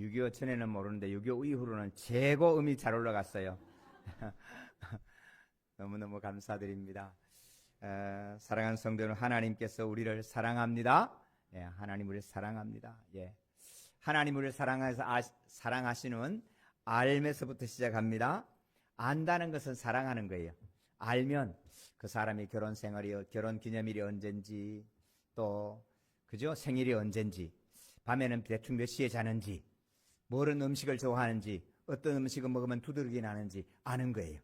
6.25 전에는 모르는데 6.25 이후로는 최고 음이 잘 올라갔어요. 너무너무 감사드립니다. 사랑하는 성도는 하나님께서 우리를 사랑합니다. 예, 하나님 우리를 사랑합니다. 예. 하나님 우리를 사랑하시는 알면서부터 시작합니다. 안다는 것은 사랑하는 거예요. 알면 그 사람이 결혼 생활이, 결혼 기념일이 언젠지, 또 그죠? 생일이 언젠지, 밤에는 대충 몇 시에 자는지, 뭐런 음식을 좋아하는지, 어떤 음식을 먹으면 두드러기 나는지 아는 거예요.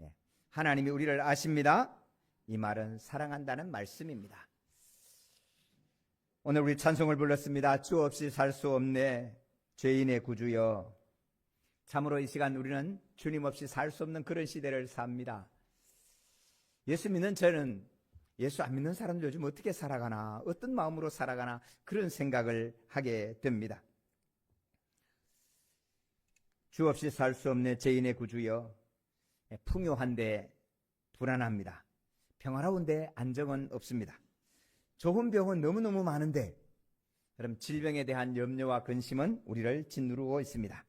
예. 하나님이 우리를 아십니다. 이 말은 사랑한다는 말씀입니다. 오늘 우리 찬송을 불렀습니다. 주 없이 살 수 없네 죄인의 구주여. 참으로 이 시간 우리는 주님 없이 살 수 없는 그런 시대를 삽니다. 예수 믿는 저는 예수 안 믿는 사람들 요즘 어떻게 살아가나, 어떤 마음으로 살아가나 그런 생각을 하게 됩니다. 주 없이 살 수 없네 죄인의 구주여. 풍요한데 불안합니다. 평화로운데 안정은 없습니다. 좋은 병은 너무너무 많은데, 그럼 질병에 대한 염려와 근심은 우리를 짓누르고 있습니다.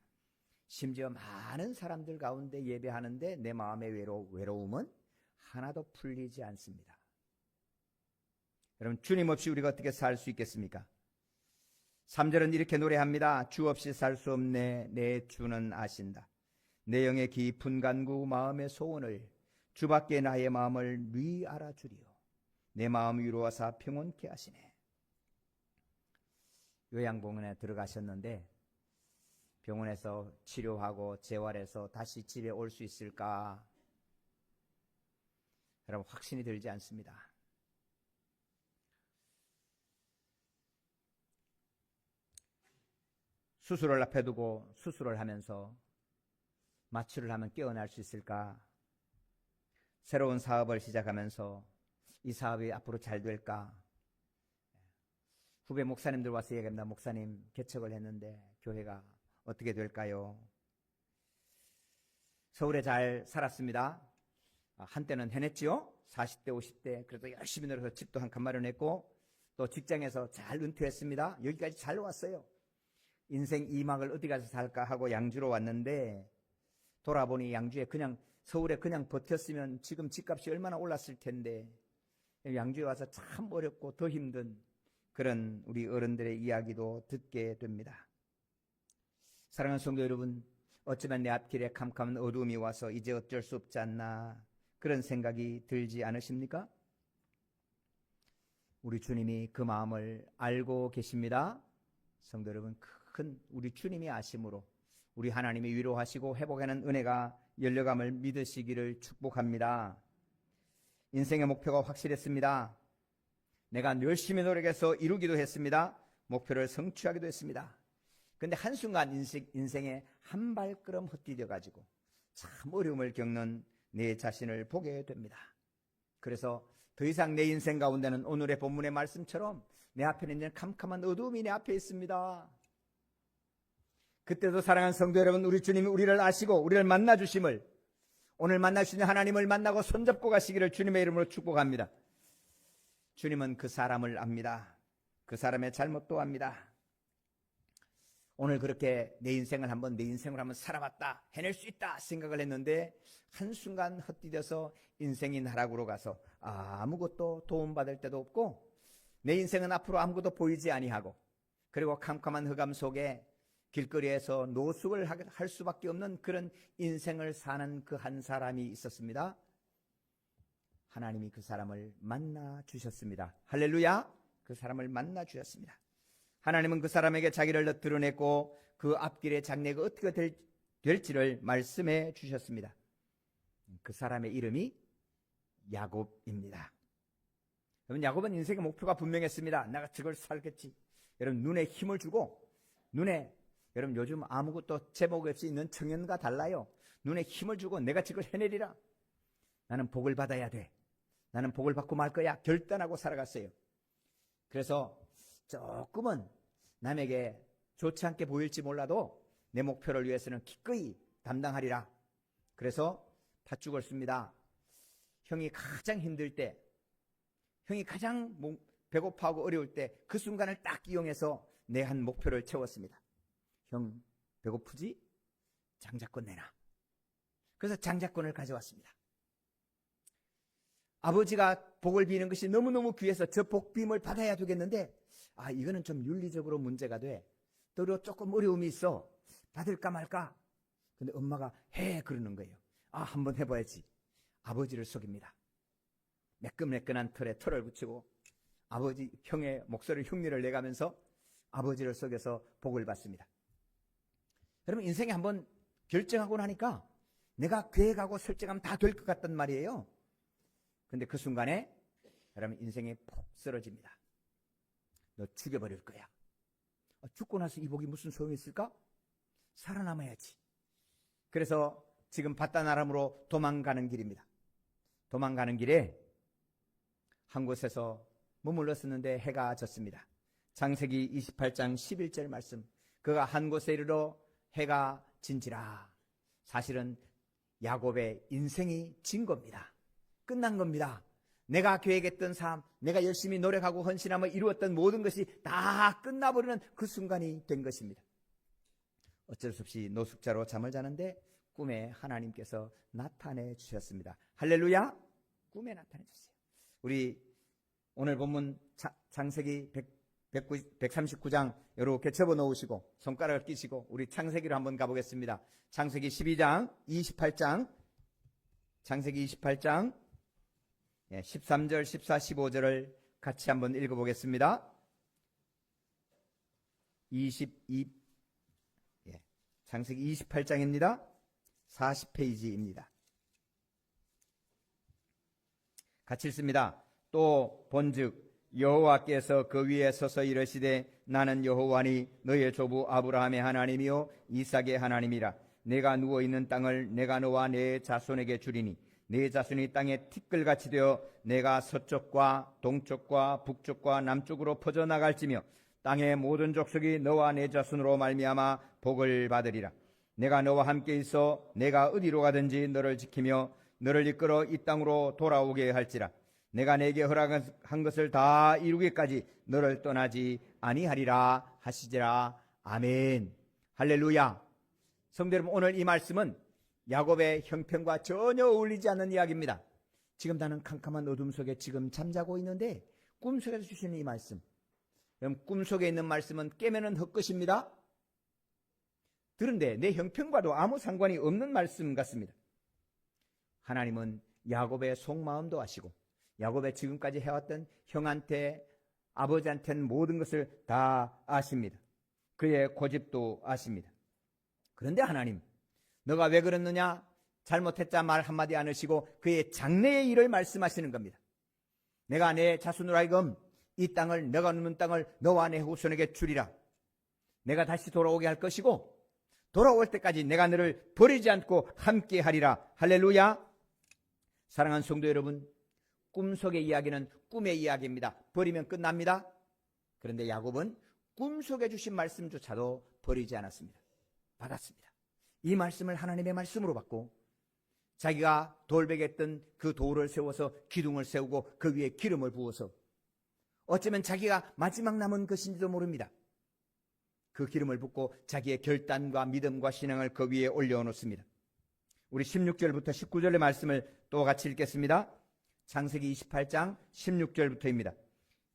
심지어 많은 사람들 가운데 예배하는데 내 마음의 외로움은 하나도 풀리지 않습니다. 여러분, 주님 없이 우리가 어떻게 살 수 있겠습니까? 3절은 이렇게 노래합니다. 주 없이 살 수 없네 내 주는 아신다. 내 영의 깊은 간구 마음의 소원을 주밖에 나의 마음을 뉘 알아주리요. 내 마음 위로하사 평온케 하시네. 요양병원에 들어가셨는데 병원에서 치료하고 재활해서 다시 집에 올 수 있을까? 여러분, 확신이 들지 않습니다. 수술을 앞에 두고 수술을 하면서 마취를 하면 깨어날 수 있을까? 새로운 사업을 시작하면서 이 사업이 앞으로 잘 될까? 후배 목사님들 와서 얘기합니다. 목사님, 개척을 했는데 교회가 어떻게 될까요? 서울에 잘 살았습니다. 한때는 해냈지요. 40대 50대 그래도 열심히 노력해서 집도 한 칸 마련했고, 또 직장에서 잘 은퇴했습니다. 여기까지 잘 왔어요. 인생 2막을 어디 가서 살까 하고 양주로 왔는데, 돌아보니 양주에 그냥, 서울에 그냥 버텼으면 지금 집값이 얼마나 올랐을 텐데, 양주에 와서 참 어렵고 더 힘든 그런 우리 어른들의 이야기도 듣게 됩니다. 사랑하는 성도 여러분, 어쩌면 내 앞길에 캄캄한 어두움이 와서 이제 어쩔 수 없지 않나 그런 생각이 들지 않으십니까? 우리 주님이 그 마음을 알고 계십니다. 성도 여러분, 큰 우리 주님이 아심으로 우리 하나님이 위로하시고 회복하는 은혜가 열려감을 믿으시기를 축복합니다. 인생의 목표가 확실했습니다. 내가 열심히 노력해서 이루기도 했습니다. 목표를 성취하기도 했습니다. 그런데 한순간 인생에 한 발걸음 헛디뎌가지고 참 어려움을 겪는 내 자신을 보게 됩니다. 그래서 더 이상 내 인생 가운데는 오늘의 본문의 말씀처럼 내 앞에는 이제 캄캄한 어두움이 내 앞에 있습니다. 그때도 사랑하는 성도 여러분, 우리 주님이 우리를 아시고 우리를 만나주심을, 오늘 만나주신 하나님을 만나고 손잡고 가시기를 주님의 이름으로 축복합니다. 주님은 그 사람을 압니다. 그 사람의 잘못도 압니다. 오늘 그렇게 내 인생을 한번 살아봤다, 해낼 수 있다 생각을 했는데 한순간 헛디뎌서 인생이 나락으로 가서 아무것도 도움받을 데도 없고 내 인생은 앞으로 아무것도 보이지 아니하고, 그리고 캄캄한 흑암 속에 길거리에서 노숙을 할 수밖에 없는 그런 인생을 사는 그 한 사람이 있었습니다. 하나님이 그 사람을 만나 주셨습니다. 할렐루야! 그 사람을 만나 주셨습니다. 하나님은 그 사람에게 자기를 드러냈고 그 앞길의 장래가 어떻게 될지를 말씀해 주셨습니다. 그 사람의 이름이 야곱입니다. 여러분, 야곱은 인생의 목표가 분명했습니다. 내가 저걸 살겠지. 여러분, 눈에 힘을 주고, 여러분, 요즘 아무것도 제목 없이 있는 청년과 달라요. 눈에 힘을 주고 내가 저걸 해내리라. 나는 복을 받아야 돼. 나는 복을 받고 말 거야. 결단하고 살아갔어요. 그래서 조금은 남에게 좋지 않게 보일지 몰라도 내 목표를 위해서는 기꺼이 담당하리라. 그래서 팥죽을 씁니다. 형이 가장 힘들 때, 형이 가장 배고파하고 어려울 때 그 순간을 딱 이용해서 내 한 목표를 채웠습니다. 형, 배고프지? 장자권 내놔. 그래서 장자권을 가져왔습니다. 아버지가 복을 비는 것이 너무너무 귀해서 저 복빔을 받아야 되겠는데 이거는 좀 윤리적으로 문제가 돼. 또 조금 어려움이 있어. 받을까 말까? 근데 엄마가 해 그러는 거예요. 한번 해봐야지. 아버지를 속입니다. 매끈매끈한 털에 털을 붙이고 아버지 형의 목소리 흉내를 내가면서 아버지를 속여서 복을 받습니다. 여러분 인생에 한번 결정하고 나니까 내가 계획하고 설정하면 다 될 것 같단 말이에요. 근데 그 순간에 여러분 인생이 폭 쓰러집니다. 너 죽여버릴 거야. 죽고 나서 이 복이 무슨 소용이 있을까? 살아남아야지. 그래서 지금 바다나람으로 도망가는 길입니다. 도망가는 길에 한 곳에서 머물렀었는데 해가 졌습니다. 창세기 28장 11절 말씀. 그가 한 곳에 이르러 해가 진지라. 사실은 야곱의 인생이 진 겁니다. 끝난 겁니다. 내가 계획했던 삶, 내가 열심히 노력하고 헌신하며 이루었던 모든 것이 다 끝나버리는 그 순간이 된 것입니다. 어쩔 수 없이 노숙자로 잠을 자는데 꿈에 하나님께서 나타내 주셨습니다. 할렐루야! 꿈에 나타내 주세요. 우리 오늘 본문 창세기 139장 이렇게 접어 놓으시고 손가락을 끼시고 우리 창세기로 한번 가보겠습니다. 창세기 12장 28장 창세기 28장 13절 14, 15절을 같이 한번 읽어보겠습니다. 22 창세기 28장입니다. 40페이지입니다. 같이 읽습니다. 또 본즉 여호와께서 그 위에 서서 이르시되 나는 여호와니 너의 조부 아브라함의 하나님이요 이삭의 하나님이라. 내가 누워있는 땅을 내가 너와 내 자손에게 주리니 내 자손이 땅에 티끌같이 되어 내가 서쪽과 동쪽과 북쪽과 남쪽으로 퍼져나갈지며 땅의 모든 족속이 너와 내 자손으로 말미암아 복을 받으리라. 내가 너와 함께 있어 내가 어디로 가든지 너를 지키며 너를 이끌어 이 땅으로 돌아오게 할지라. 내가 내게 허락한 것을 다 이루기까지 너를 떠나지 아니하리라 하시지라. 아멘. 할렐루야. 성도 여러분, 오늘 이 말씀은 야곱의 형편과 전혀 어울리지 않는 이야기입니다. 지금 나는 캄캄한 어둠 속에 지금 잠자고 있는데 꿈속에서 주시는 이 말씀. 그럼 꿈속에 있는 말씀은 깨면은 헛것입니다. 그런데 내 형편과도 아무 상관이 없는 말씀 같습니다. 하나님은 야곱의 속마음도 아시고 야곱의 지금까지 해왔던 형한테 아버지한테는 모든 것을 다 아십니다. 그의 고집도 아십니다. 그런데 하나님, 너가 왜 그랬느냐? 잘못했자 말 한마디 안 하시고 그의 장래의 일을 말씀하시는 겁니다. 내가 내 자손으로 하여금 이 땅을, 내가 누는 땅을 너와 내 후손에게 주리라. 내가 다시 돌아오게 할 것이고 돌아올 때까지 내가 너를 버리지 않고 함께 하리라. 할렐루야. 사랑하는 성도 여러분, 꿈속의 이야기는 꿈의 이야기입니다. 버리면 끝납니다. 그런데 야곱은 꿈속에 주신 말씀조차도 버리지 않았습니다. 받았습니다. 이 말씀을 하나님의 말씀으로 받고 자기가 돌베개 했던 그 돌을 세워서 기둥을 세우고 그 위에 기름을 부어서 어쩌면 자기가 마지막 남은 것인지도 모릅니다. 그 기름을 붓고 자기의 결단과 믿음과 신앙을 그 위에 올려놓습니다. 우리 16절부터 19절의 말씀을 또 같이 읽겠습니다. 창세기 28장 16절부터입니다.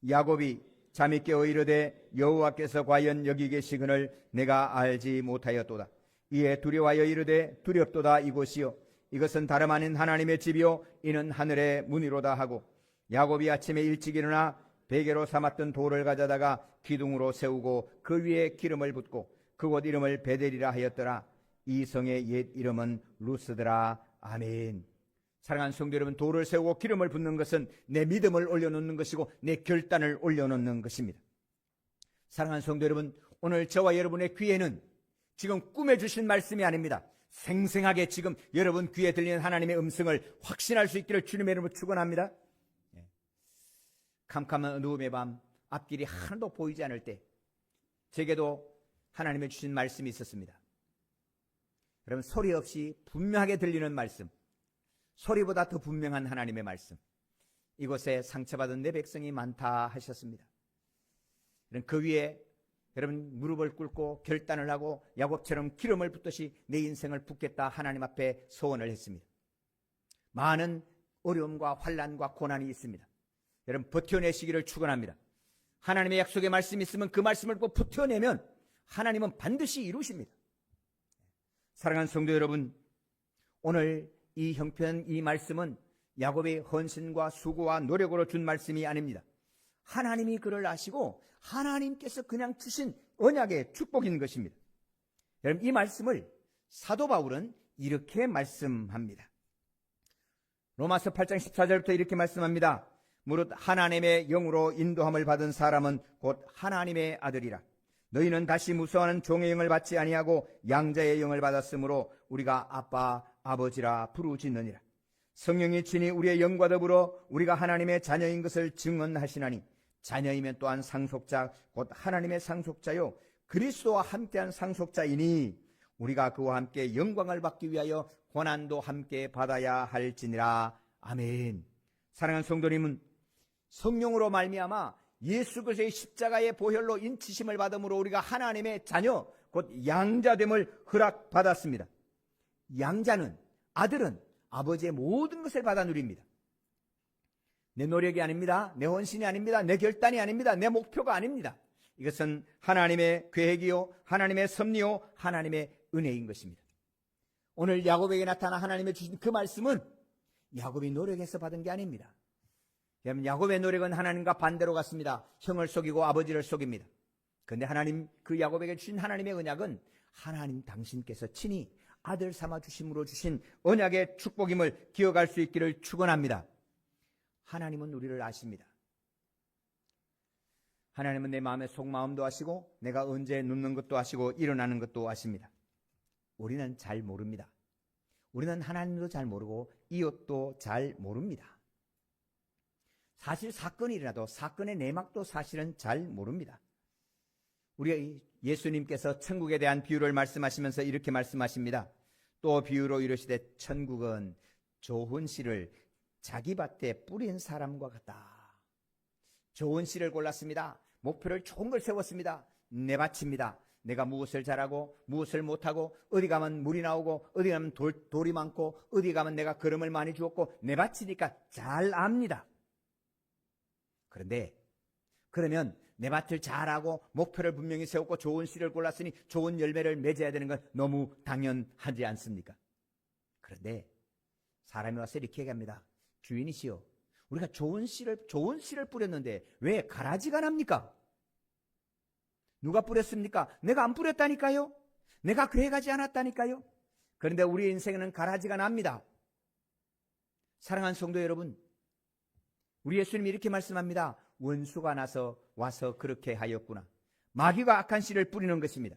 야곱이 잠이 깨어 이르되 여호와께서 과연 여기 계시거늘 내가 알지 못하였도다. 이에 두려워하여 이르되 두렵도다. 이곳이요 이것은 다름 아닌 하나님의 집이요 이는 하늘의 문이로다 하고 야곱이 아침에 일찍 일어나 베개로 삼았던 돌을 가져다가 기둥으로 세우고 그 위에 기름을 붓고 그곳 이름을 베델이라 하였더라. 이 성의 옛 이름은 루스더라. 아멘. 사랑하는 성도 여러분, 돌을 세우고 기름을 붓는 것은 내 믿음을 올려놓는 것이고 내 결단을 올려놓는 것입니다. 사랑하는 성도 여러분, 오늘 저와 여러분의 귀에는 지금 꿈에 주신 말씀이 아닙니다. 생생하게 지금 여러분 귀에 들리는 하나님의 음성을 확신할 수 있기를 주님의 이름으로 축원합니다. 캄캄한 어두움의 밤, 앞길이 하나도 보이지 않을 때 제게도 하나님의 주신 말씀이 있었습니다. 여러분, 소리 없이 분명하게 들리는 말씀, 소리보다 더 분명한 하나님의 말씀. 이곳에 상처받은 내 백성이 많다 하셨습니다. 그 위에 여러분 무릎을 꿇고 결단을 하고 야곱처럼 기름을 붓듯이 내 인생을 붓겠다 하나님 앞에 소원을 했습니다. 많은 어려움과 환난과 고난이 있습니다. 여러분 버텨내시기를 축원합니다. 하나님의 약속의 말씀이 있으면 그 말씀을 꼭 버텨내면 하나님은 반드시 이루십니다. 사랑하는 성도 여러분, 오늘 이 형편, 이 말씀은 야곱의 헌신과 수고와 노력으로 준 말씀이 아닙니다. 하나님이 그를 아시고 하나님께서 그냥 주신 언약의 축복인 것입니다. 여러분 이 말씀을 사도 바울은 이렇게 말씀합니다. 로마서 8장 14절부터 이렇게 말씀합니다. 무릇 하나님의 영으로 인도함을 받은 사람은 곧 하나님의 아들이라. 너희는 다시 무서워하는 종의 영을 받지 아니하고 양자의 영을 받았으므로 우리가 아빠 아버지라 부르짖느니라. 성령이 친히 우리의 영과 더불어 우리가 하나님의 자녀인 것을 증언하시나니 자녀이면 또한 상속자 곧 하나님의 상속자요 그리스도와 함께한 상속자이니 우리가 그와 함께 영광을 받기 위하여 고난도 함께 받아야 할지니라. 아멘. 사랑하는 성도님은 성령으로 말미암아 예수 그리스도의 십자가의 보혈로 인치심을 받음으로 우리가 하나님의 자녀 곧 양자됨을 허락받았습니다. 양자는 아들은 아버지의 모든 것을 받아 누립니다. 내 노력이 아닙니다. 내 헌신이 아닙니다. 내 결단이 아닙니다. 내 목표가 아닙니다. 이것은 하나님의 계획이요 하나님의 섭리요 하나님의 은혜인 것입니다. 오늘 야곱에게 나타나 하나님의 주신 그 말씀은 야곱이 노력해서 받은 게 아닙니다. 여러분 야곱의 노력은 하나님과 반대로 갔습니다. 형을 속이고 아버지를 속입니다. 그런데 하나님 그 야곱에게 주신 하나님의 언약은 하나님 당신께서 친히 아들 삼아 주심으로 주신 언약의 축복임을 기억할 수 있기를 축원합니다. 하나님은 우리를 아십니다. 하나님은 내 마음의 속마음도 아시고 내가 언제 눕는 것도 아시고 일어나는 것도 아십니다. 우리는 잘 모릅니다. 우리는 하나님도 잘 모르고 이웃도 잘 모릅니다. 사실 사건이 일어나도 사건의 내막도 사실은 잘 모릅니다. 우리 예수님께서 천국에 대한 비유를 말씀하시면서 이렇게 말씀하십니다. 또 비유로 이르시되 천국은 좋은 씨를 자기 밭에 뿌린 사람과 같다. 좋은 씨를 골랐습니다. 목표를 좋은 걸 세웠습니다. 내 밭입니다. 내가 무엇을 잘하고 무엇을 못하고 어디 가면 물이 나오고 어디 가면 돌이 많고 어디 가면 내가 걸음을 많이 주었고 내 밭이니까 잘 압니다. 그런데 그러면 내 밭을 잘하고 목표를 분명히 세웠고 좋은 씨를 골랐으니 좋은 열매를 맺어야 되는 건 너무 당연하지 않습니까? 그런데 사람이 와서 이렇게 얘기합니다. 주인이시여, 우리가 좋은 씨를 뿌렸는데 왜 가라지가 납니까? 누가 뿌렸습니까? 내가 안 뿌렸다니까요. 내가 그래가지 않았다니까요. 그런데 우리 인생에는 가라지가 납니다. 사랑하는 성도 여러분, 우리 예수님이 이렇게 말씀합니다. 원수가 와서 그렇게 하였구나. 마귀가 악한 씨를 뿌리는 것입니다.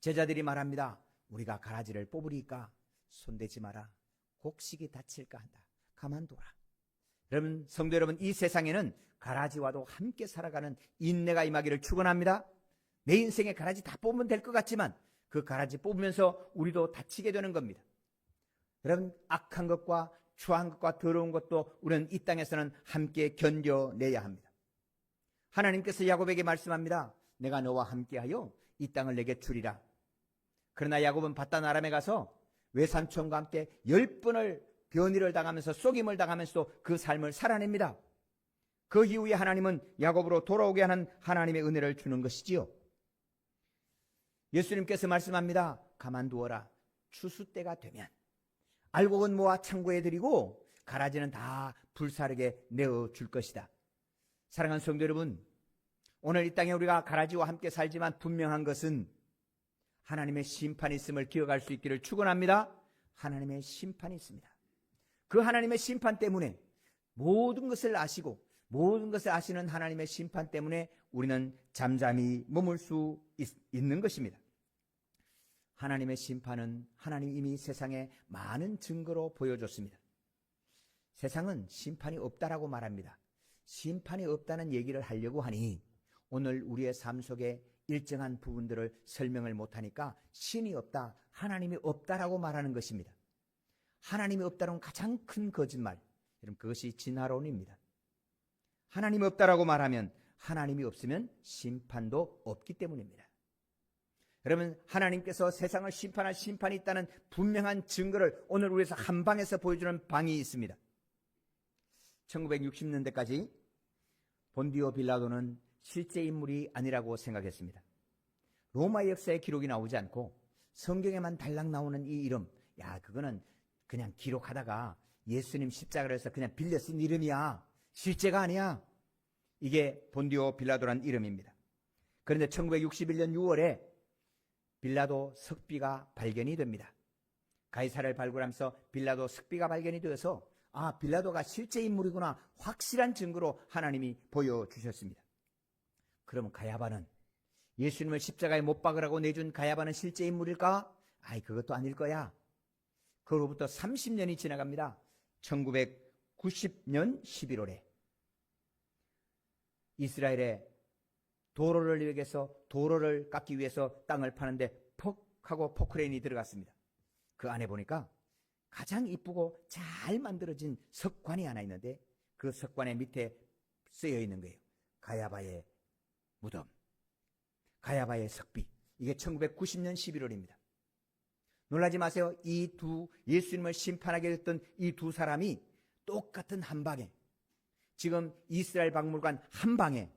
제자들이 말합니다. 우리가 가라지를 뽑으리까 손대지 마라. 곡식이 다칠까 한다. 가만둬라. 여러분, 성도 여러분, 이 세상에는 가라지와도 함께 살아가는 인내가 임하기를 축원합니다. 내 인생에 가라지 다 뽑으면 될 것 같지만 그 가라지 뽑으면서 우리도 다치게 되는 겁니다. 여러분, 악한 것과 추한 것과 더러운 것도 우리는 이 땅에서는 함께 견뎌내야 합니다. 하나님께서 야곱에게 말씀합니다. 내가 너와 함께하여 이 땅을 내게 주리라. 그러나 야곱은 바단 아람에 가서 외삼촌과 함께 10번을 변이를 당하면서 속임을 당하면서도 그 삶을 살아냅니다. 그 이후에 하나님은 야곱으로 돌아오게 하는 하나님의 은혜를 주는 것이지요. 예수님께서 말씀합니다. 가만두어라. 추수 때가 되면 알곡은 모아 창고에 들이고 가라지는 다 불사르게 내어줄 것이다. 사랑하는 성도 여러분, 오늘 이 땅에 우리가 가라지와 함께 살지만 분명한 것은 하나님의 심판이 있음을 기억할 수 있기를 축원합니다. 하나님의 심판이 있습니다. 그 하나님의 심판 때문에 모든 것을 아시고 모든 것을 아시는 하나님의 심판 때문에 우리는 잠잠히 머물 수 있는 것입니다. 하나님의 심판은 하나님 이미 세상에 많은 증거로 보여줬습니다. 세상은 심판이 없다라고 말합니다. 심판이 없다는 얘기를 하려고 하니 오늘 우리의 삶 속에 일정한 부분들을 설명을 못하니까 신이 없다, 하나님이 없다라고 말하는 것입니다. 하나님이 없다는 가장 큰 거짓말, 여러분 그것이 진화론입니다. 하나님이 없다라고 말하면 하나님이 없으면 심판도 없기 때문입니다. 여러분, 하나님께서 세상을 심판할 심판이 있다는 분명한 증거를 오늘 우리에서 한 방에서 보여주는 방이 있습니다. 1960년대까지 본디오 빌라도는 실제 인물이 아니라고 생각했습니다. 로마 역사의 기록이 나오지 않고 성경에만 달랑 나오는 이 이름, 그거는 그냥 기록하다가 예수님 십자가를 해서 그냥 빌려 쓴 이름이야. 실제가 아니야. 이게 본디오 빌라도란 이름입니다. 그런데 1961년 6월에 빌라도 석비가 발견이 됩니다. 가이사를 발굴하면서 빌라도 석비가 발견이 되어서 빌라도가 실제 인물이구나 확실한 증거로 하나님이 보여주셨습니다. 그러면 가야바는 예수님을 십자가에 못 박으라고 내준 가야바는 실제 인물일까? 그것도 아닐 거야. 그로부터 30년이 지나갑니다. 1990년 11월에 이스라엘의 도로를 위해서 도로를 깎기 위해서 땅을 파는데 퍽 하고 포크레인이 들어갔습니다. 그 안에 보니까 가장 이쁘고 잘 만들어진 석관이 하나 있는데 그 석관의 밑에 쓰여 있는 거예요. 가야바의 무덤, 가야바의 석비. 이게 1990년 11월입니다. 놀라지 마세요. 예수님을 심판하게 됐던 이 두 사람이 똑같은 한 방에, 지금 이스라엘 박물관 한 방에,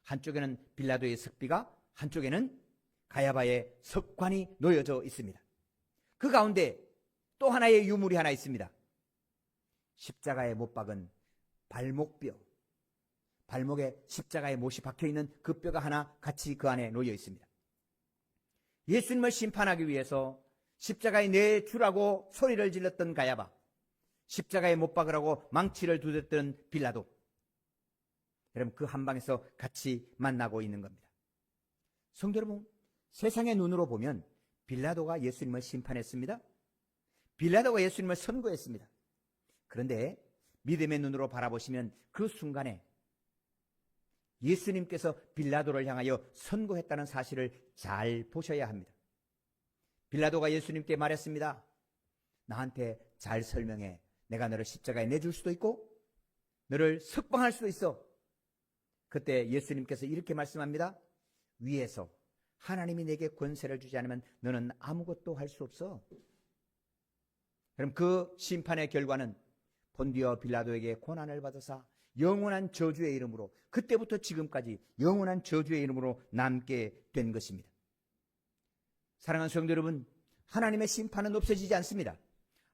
한쪽에는 빌라도의 석비가, 한쪽에는 가야바의 석관이 놓여져 있습니다. 그 가운데 또 하나의 유물이 하나 있습니다. 십자가에 못 박은 발목뼈, 발목에 십자가의 못이 박혀있는 그 뼈가 하나 같이 그 안에 놓여 있습니다. 예수님을 심판하기 위해서 십자가에 내주라고 소리를 질렀던 가야바, 십자가에 못 박으라고 망치를 두드렸던 빌라도, 여러분 그 한 방에서 같이 만나고 있는 겁니다. 성도 여러분, 세상의 눈으로 보면 빌라도가 예수님을 심판했습니다. 빌라도가 예수님을 선고했습니다. 그런데 믿음의 눈으로 바라보시면 그 순간에 예수님께서 빌라도를 향하여 선고했다는 사실을 잘 보셔야 합니다. 빌라도가 예수님께 말했습니다. 나한테 잘 설명해. 내가 너를 십자가에 내줄 수도 있고 너를 석방할 수도 있어. 그때 예수님께서 이렇게 말씀합니다. 위에서 하나님이 내게 권세를 주지 않으면 너는 아무것도 할 수 없어. 그럼 그 심판의 결과는 본디오 빌라도에게 고난을 받아서 영원한 저주의 이름으로, 그때부터 지금까지 영원한 저주의 이름으로 남게 된 것입니다. 사랑하는 성도 여러분, 하나님의 심판은 없어지지 않습니다.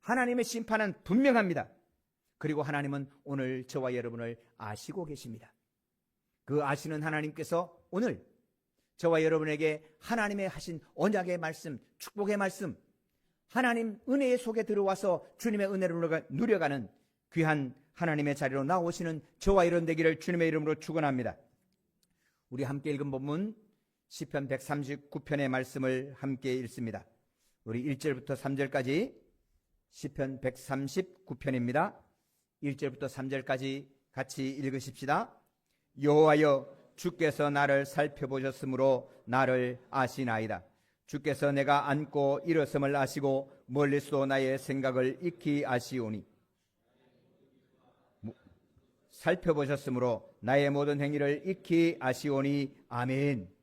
하나님의 심판은 분명합니다. 그리고 하나님은 오늘 저와 여러분을 아시고 계십니다. 그 아시는 하나님께서 오늘 저와 여러분에게 하나님의 하신 언약의 말씀, 축복의 말씀, 하나님 은혜의 속에 들어와서 주님의 은혜를 누려가는 귀한 하나님의 자리로 나오시는 저와 여러분 되기를 주님의 이름으로 축원합니다. 우리 함께 읽은 본문 시편 139편의 말씀을 함께 읽습니다. 우리 1절부터 3절까지 시편 139편입니다. 1절부터 3절까지 같이 읽으십시다. 여호와여, 주께서 나를 살펴보셨으므로 나를 아시나이다. 주께서 내가 앉고 일어섬을 아시고 멀리서도 나의 생각을 익히 아시오니, 살펴보셨으므로 나의 모든 행위를 익히 아시오니. 아멘.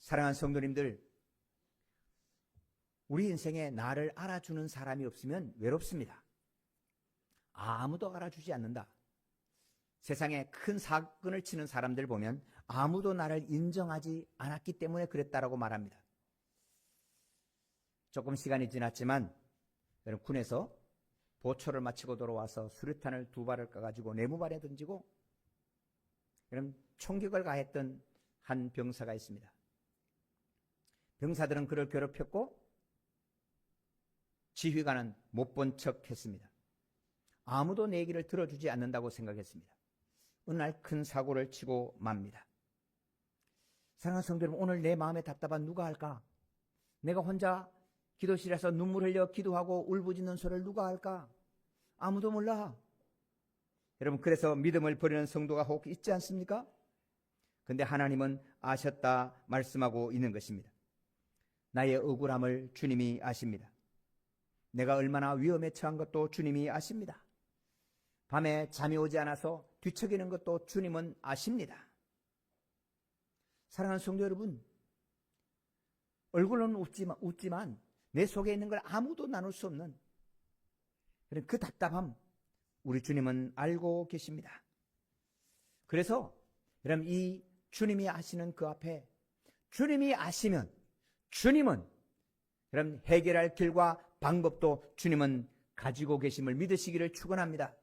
사랑하는 성도님들, 우리 인생에 나를 알아주는 사람이 없으면 외롭습니다. 아무도 알아주지 않는다. 세상에 큰 사건을 치는 사람들 보면 아무도 나를 인정하지 않았기 때문에 그랬다라고 말합니다. 조금 시간이 지났지만 여러분, 군에서 보초를 마치고 돌아와서 수류탄을 2발을 까가지고 내무반에 던지고 여러분 총격을 가했던 한 병사가 있습니다. 병사들은 그를 괴롭혔고 지휘관은 못 본 척 했습니다. 아무도 내 얘기를 들어주지 않는다고 생각했습니다. 어느 날 큰 사고를 치고 맙니다. 사랑하는 성도 여러분, 오늘 내 마음에 답답한 누가 할까? 내가 혼자 기도실에서 눈물 흘려 기도하고 울부짖는 소리를 누가 할까? 아무도 몰라. 여러분, 그래서 믿음을 버리는 성도가 혹 있지 않습니까? 근데 하나님은 아셨다 말씀하고 있는 것입니다. 나의 억울함을 주님이 아십니다. 내가 얼마나 위험에 처한 것도 주님이 아십니다. 밤에 잠이 오지 않아서 뒤척이는 것도 주님은 아십니다. 사랑하는 성도 여러분, 얼굴로는 웃지만 내 속에 있는 걸 아무도 나눌 수 없는 그 답답함, 우리 주님은 알고 계십니다. 그래서 여러분, 이 주님이 아시는 그 앞에 주님이 아시면 주님은 여러분 해결할 길과 방법도 주님은 가지고 계심을 믿으시기를 축원합니다.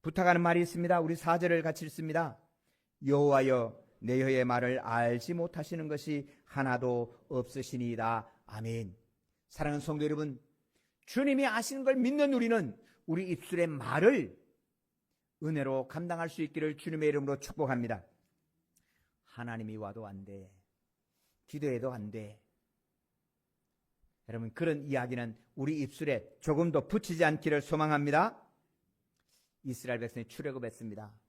부탁하는 말이 있습니다. 우리 4절을 같이 읽습니다. 여호와여 내 혀의 말을 알지 못하시는 것이 하나도 없으시니이다. 아멘. 사랑하는 성도 여러분, 주님이 아시는 걸 믿는 우리는 우리 입술의 말을 은혜로 감당할 수 있기를 주님의 이름으로 축복합니다. 하나님이 와도 안 돼. 기도해도 안 돼. 여러분, 그런 이야기는 우리 입술에 조금 더 붙이지 않기를 소망합니다. 이스라엘 백성이 출애굽했습니다.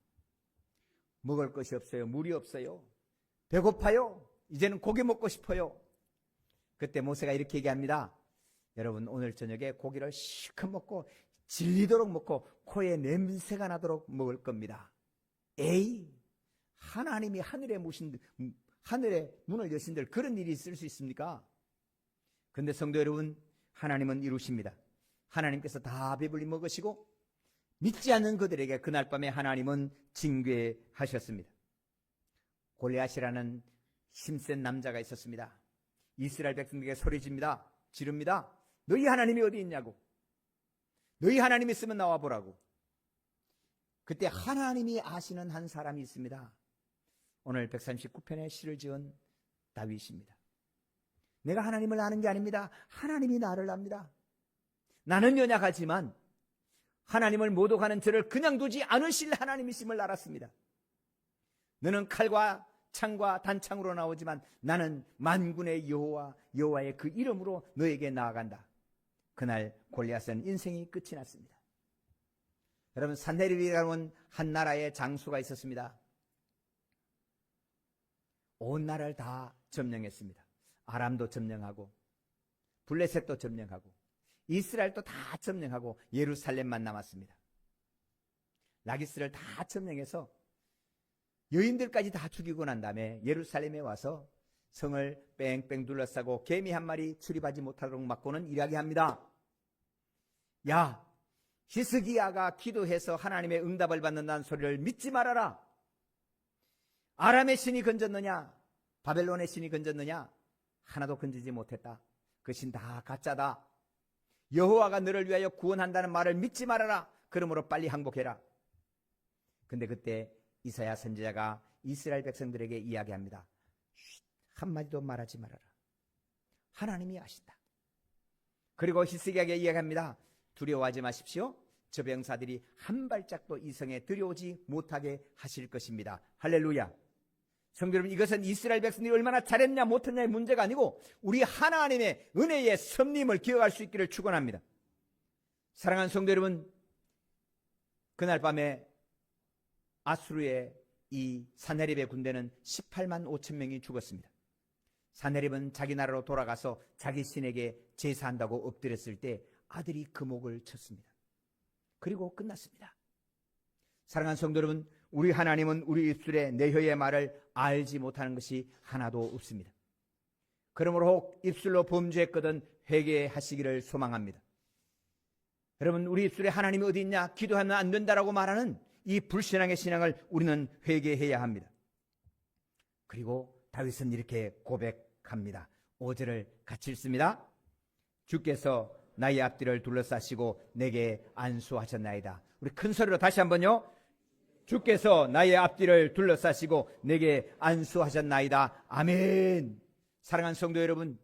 먹을 것이 없어요. 물이 없어요. 배고파요. 이제는 고기 먹고 싶어요. 그때 모세가 이렇게 얘기합니다. 여러분, 오늘 저녁에 고기를 실컷 먹고 질리도록 먹고 코에 냄새가 나도록 먹을 겁니다. 에이, 하나님이 하늘의 문을 여신들 그런 일이 있을 수 있습니까? 그런데 성도 여러분, 하나님은 이루십니다. 하나님께서 다 배불리 먹으시고 믿지 않는 그들에게 그날 밤에 하나님은 징계하셨습니다. 골리앗이라는 힘센 남자가 있었습니다. 이스라엘 백성들에게 지릅니다. 너희 하나님이 어디 있냐고. 너희 하나님 있으면 나와 보라고. 그때 하나님이 아시는 한 사람이 있습니다. 오늘 139편의 시를 지은 다윗입니다. 내가 하나님을 아는 게 아닙니다. 하나님이 나를 압니다. 나는 연약하지만 하나님을 모독하는 저를 그냥 두지 않으실 하나님이심을 알았습니다. 너는 칼과 창과 단창으로 나오지만 나는 만군의 여호와의 그 이름으로 너에게 나아간다. 그날 골리앗은 인생이 끝이 났습니다. 여러분, 산헤립이라는 한 나라의 장수가 있었습니다. 온 나라를 다 점령했습니다. 아람도 점령하고 블레셋도 점령하고 이스라엘도 다 점령하고 예루살렘만 남았습니다. 라기스를 다 점령해서 여인들까지 다 죽이고 난 다음에 예루살렘에 와서 성을 뺑뺑 둘러싸고 개미 한 마리 출입하지 못하도록 막고는 이야기합니다. 야, 히스기야가 기도해서 하나님의 응답을 받는다는 소리를 믿지 말아라. 아람의 신이 건졌느냐, 바벨론의 신이 건졌느냐, 하나도 건지지 못했다. 그 신 다 가짜다. 여호와가 너를 위하여 구원한다는 말을 믿지 말아라. 그러므로 빨리 항복해라. 근데 그때 이사야 선지자가 이스라엘 백성들에게 이야기합니다. 한마디도 말하지 말아라. 하나님이 아신다. 그리고 히스기야에게 이야기합니다. 두려워하지 마십시오. 저 병사들이 한 발짝도 이 성에 들여오지 못하게 하실 것입니다. 할렐루야. 성도 여러분, 이것은 이스라엘 백성들이 얼마나 잘했냐 못했냐의 문제가 아니고 우리 하나님의 은혜의 섭림을 기억할 수 있기를 축원합니다. 사랑하는 성도 여러분, 그날 밤에 아수르의 이 산헤립의 군대는 18만 5천 명이 죽었습니다. 산헤립은 자기 나라로 돌아가서 자기 신에게 제사한다고 엎드렸을 때 아들이 금옥을 쳤습니다. 그리고 끝났습니다. 사랑하는 성도 여러분, 우리 하나님은 우리 입술에 내 혀의 말을 알지 못하는 것이 하나도 없습니다. 그러므로 혹 입술로 범죄했거든 회개하시기를 소망합니다. 여러분, 우리 입술에 하나님이 어디 있냐, 기도하면 안 된다라고 말하는 이 불신앙의 신앙을 우리는 회개해야 합니다. 그리고 다윗은 이렇게 고백합니다. 5절을 같이 읽습니다. 주께서 나의 앞뒤를 둘러싸시고 내게 안수하셨나이다. 우리 큰 소리로 다시 한번요. 주께서 나의 앞뒤를 둘러싸시고 내게 안수하셨나이다. 아멘. 사랑하는 성도 여러분,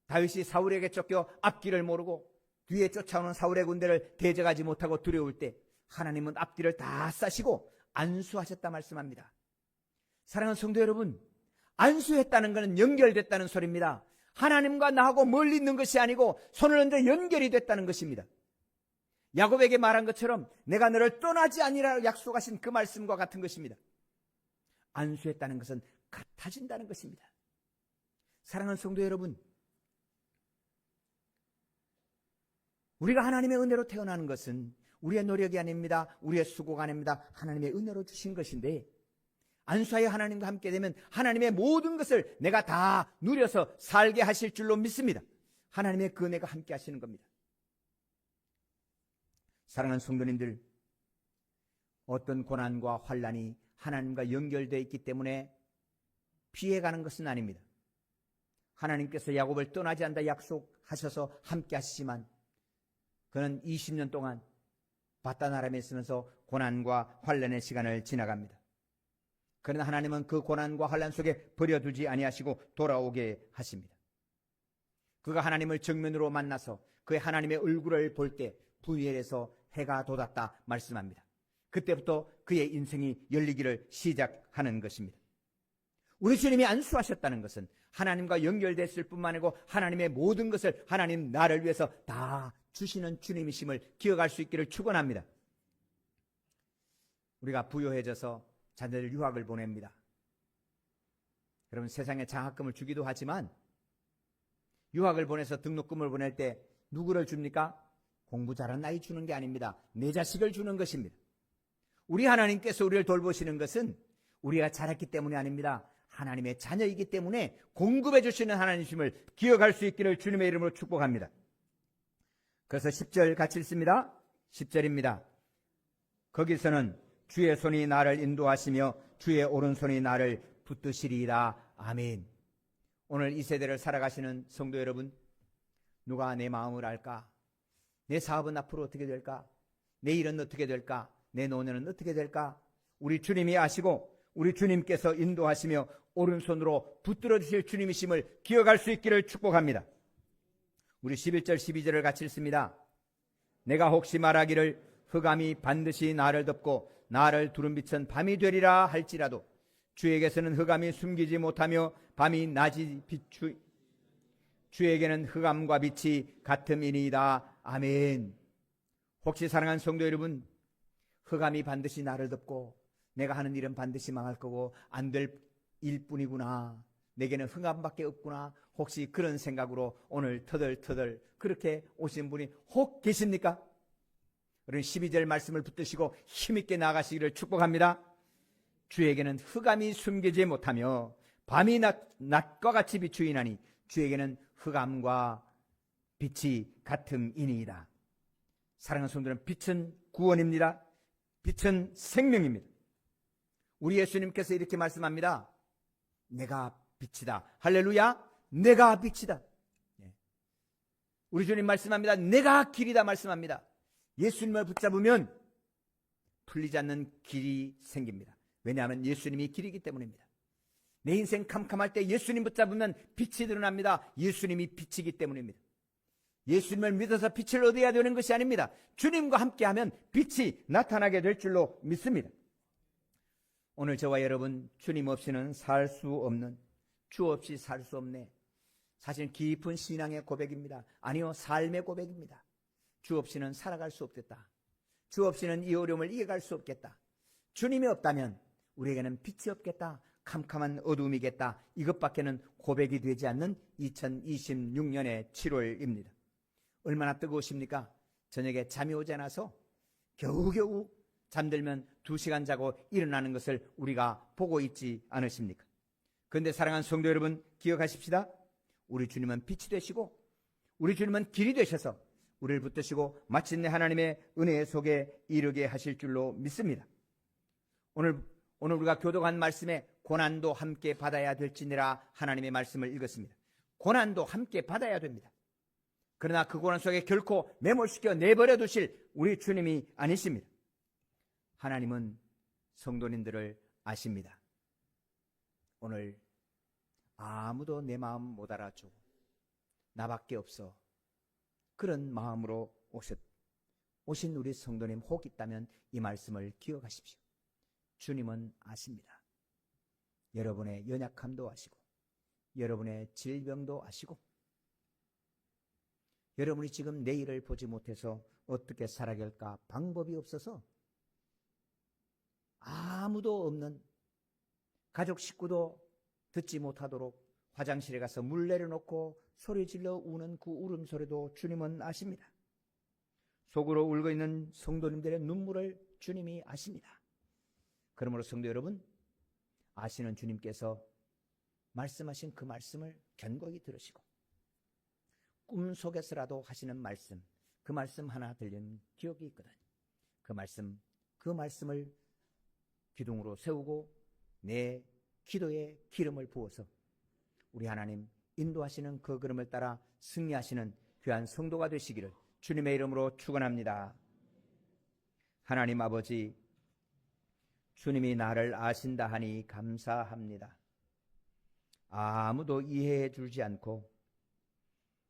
다윗이 사울에게 쫓겨 앞길을 모르고 뒤에 쫓아오는 사울의 군대를 대적하지 못하고 두려울 때 하나님은 앞뒤를 다 싸시고 안수하셨다 말씀합니다. 사랑하는 성도 여러분, 안수했다는 것은 연결됐다는 소리입니다. 하나님과 나하고 멀리 있는 것이 아니고 손을 얹어 연결이 됐다는 것입니다. 야곱에게 말한 것처럼 내가 너를 떠나지 아니라 약속하신 그 말씀과 같은 것입니다. 안수했다는 것은 같아진다는 것입니다. 사랑하는 성도 여러분, 우리가 하나님의 은혜로 태어나는 것은 우리의 노력이 아닙니다. 우리의 수고가 아닙니다. 하나님의 은혜로 주신 것인데 안수하여 하나님과 함께 되면 하나님의 모든 것을 내가 다 누려서 살게 하실 줄로 믿습니다. 하나님의 그 은혜가 함께 하시는 겁니다. 사랑하는 성도님들, 어떤 고난과 환난이 하나님과 연결되어 있기 때문에 피해가는 것은 아닙니다. 하나님께서 야곱을 떠나지 않다 약속하셔서 함께 하시지만 그는 20년 동안 바다나람에 있으면서 고난과 환난의 시간을 지나갑니다. 그러나 하나님은 그 고난과 환난 속에 버려두지 아니하시고 돌아오게 하십니다. 그가 하나님을 정면으로 만나서 그의 하나님의 얼굴을 볼 때 분이엘에서 해가 돋았다 말씀합니다. 그때부터 그의 인생이 열리기를 시작하는 것입니다. 우리 주님이 안수하셨다는 것은 하나님과 연결됐을 뿐만 아니고 하나님의 모든 것을 하나님 나를 위해서 다 주시는 주님이심을 기억할 수 있기를 축원합니다. 우리가 부유해져서 자녀들 유학을 보냅니다. 여러분, 세상에 장학금을 주기도 하지만 유학을 보내서 등록금을 보낼 때 누구를 줍니까? 공부 잘하는 아이 주는 게 아닙니다. 내 자식을 주는 것입니다. 우리 하나님께서 우리를 돌보시는 것은 우리가 잘했기 때문이 아닙니다. 하나님의 자녀이기 때문에 공급해 주시는 하나님이심을 기억할 수 있기를 주님의 이름으로 축복합니다. 그래서 10절 같이 읽습니다. 10절입니다. 거기서는 주의 손이 나를 인도하시며 주의 오른손이 나를 붙드시리이다. 아멘. 오늘 이 세대를 살아가시는 성도 여러분, 누가 내 마음을 알까? 내 사업은 앞으로 어떻게 될까? 내 일은 어떻게 될까? 내 노년은 어떻게 될까? 우리 주님이 아시고 우리 주님께서 인도하시며 오른손으로 붙들어 주실 주님이심을 기억할 수 있기를 축복합니다. 우리 11절 12절을 같이 읽습니다. 내가 혹시 말하기를 흑암이 반드시 나를 덮고 나를 두른 빛은 밤이 되리라 할지라도 주에게서는 흑암이 숨기지 못하며 밤이 낮이 비추 주에게는 흑암과 빛이 같음이니이다. 아멘. 혹시 사랑하는 성도 여러분, 흑암이 반드시 나를 덮고 내가 하는 일은 반드시 망할 거고 안 될 일뿐이구나, 내게는 흑암밖에 없구나, 혹시 그런 생각으로 오늘 터덜터덜 그렇게 오신 분이 혹 계십니까? 우리는 12절 말씀을 붙드시고 힘있게 나아가시기를 축복합니다. 주에게는 흑암이 숨기지 못하며 밤이 낮과 같이 비추이나니 주에게는 흑암과 빛이 같음이니이다. 사랑하는 성도는 빛은 구원입니다. 빛은 생명입니다. 우리 예수님께서 이렇게 말씀합니다. 내가 빛이다. 할렐루야. 내가 빛이다. 우리 주님 말씀합니다. 내가 길이다 말씀합니다. 예수님을 붙잡으면 풀리지 않는 길이 생깁니다. 왜냐하면 예수님이 길이기 때문입니다. 내 인생 캄캄할 때 예수님 붙잡으면 빛이 드러납니다. 예수님이 빛이기 때문입니다. 예수님을 믿어서 빛을 얻어야 되는 것이 아닙니다. 주님과 함께하면 빛이 나타나게 될 줄로 믿습니다. 오늘 저와 여러분, 주님 없이는 살 수 없는, 주 없이 살 수 없네. 사실 깊은 신앙의 고백입니다. 아니요, 삶의 고백입니다. 주 없이는 살아갈 수 없겠다. 주 없이는 이 어려움을 이겨갈 수 없겠다. 주님이 없다면 우리에게는 빛이 없겠다. 캄캄한 어둠이겠다. 이것밖에는 고백이 되지 않는 2026년의 7월입니다. 얼마나 뜨거우십니까? 저녁에 잠이 오지 않아서 겨우겨우 잠들면 2시간 자고 일어나는 것을 우리가 보고 있지 않으십니까? 그런데 사랑하는 성도 여러분, 기억하십시다. 우리 주님은 빛이 되시고 우리 주님은 길이 되셔서 우리를 붙드시고 마침내 하나님의 은혜 속에 이르게 하실 줄로 믿습니다. 오늘 우리가 교독한 말씀에 고난도 함께 받아야 될지니라 하나님의 말씀을 읽었습니다. 고난도 함께 받아야 됩니다. 그러나 그 고난 속에 결코 매몰시켜 내버려 두실 우리 주님이 아니십니다. 하나님은 성도님들을 아십니다. 오늘 아무도 내 마음 못 알아주고 나밖에 없어, 그런 마음으로 오신 우리 성도님 혹 있다면 이 말씀을 기억하십시오. 주님은 아십니다. 여러분의 연약함도 아시고 여러분의 질병도 아시고 여러분이 지금 내일을 보지 못해서 어떻게 살아갈까 방법이 없어서 아무도 없는, 가족 식구도 듣지 못하도록 화장실에 가서 물 내려놓고 소리 질러 우는 그 울음소리도 주님은 아십니다. 속으로 울고 있는 성도님들의 눈물을 주님이 아십니다. 그러므로 성도 여러분, 아시는 주님께서 말씀하신 그 말씀을 견고히 들으시고 꿈속에서라도 하시는 말씀, 그 말씀 하나 들린 기억이 있거든. 그 말씀을 기둥으로 세우고 내 기도에 기름을 부어서 우리 하나님 인도하시는 그 걸음을 따라 승리하시는 귀한 성도가 되시기를 주님의 이름으로 축원합니다. 하나님 아버지, 주님이 나를 아신다 하니 감사합니다. 아무도 이해해 주지 않고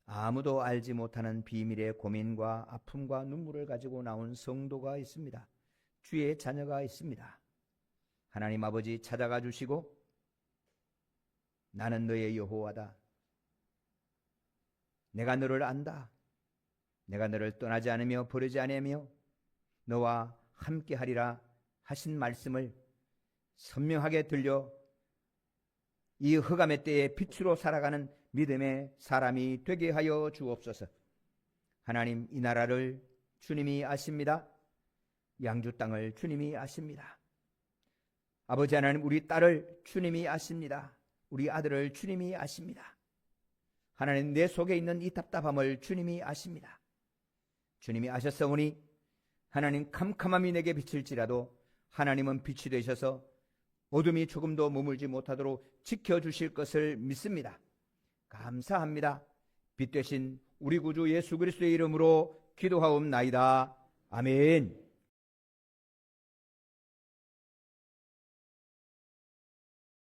아무도 알지 못하는 비밀의 고민과 아픔과 눈물을 가지고 나온 성도가 있습니다. 주의 자녀가 있습니다. 하나님 아버지 찾아가 주시고 나는 너의 여호와다. 내가 너를 안다. 내가 너를 떠나지 않으며 버리지 아니하며 너와 함께하리라 하신 말씀을 선명하게 들려 이 흑암의 때에 빛으로 살아가는 믿음의 사람이 되게 하여 주옵소서. 하나님, 이 나라를 주님이 아십니다. 양주 땅을 주님이 아십니다. 아버지 하나님, 우리 딸을 주님이 아십니다. 우리 아들을 주님이 아십니다. 하나님, 내 속에 있는 이 답답함을 주님이 아십니다. 주님이 아셨사오니 하나님, 캄캄함이 내게 비칠지라도 하나님은 빛이 되셔서 어둠이 조금도 머물지 못하도록 지켜주실 것을 믿습니다. 감사합니다. 빛 되신 우리 구주 예수 그리스도의 이름으로 기도하옵나이다. 아멘.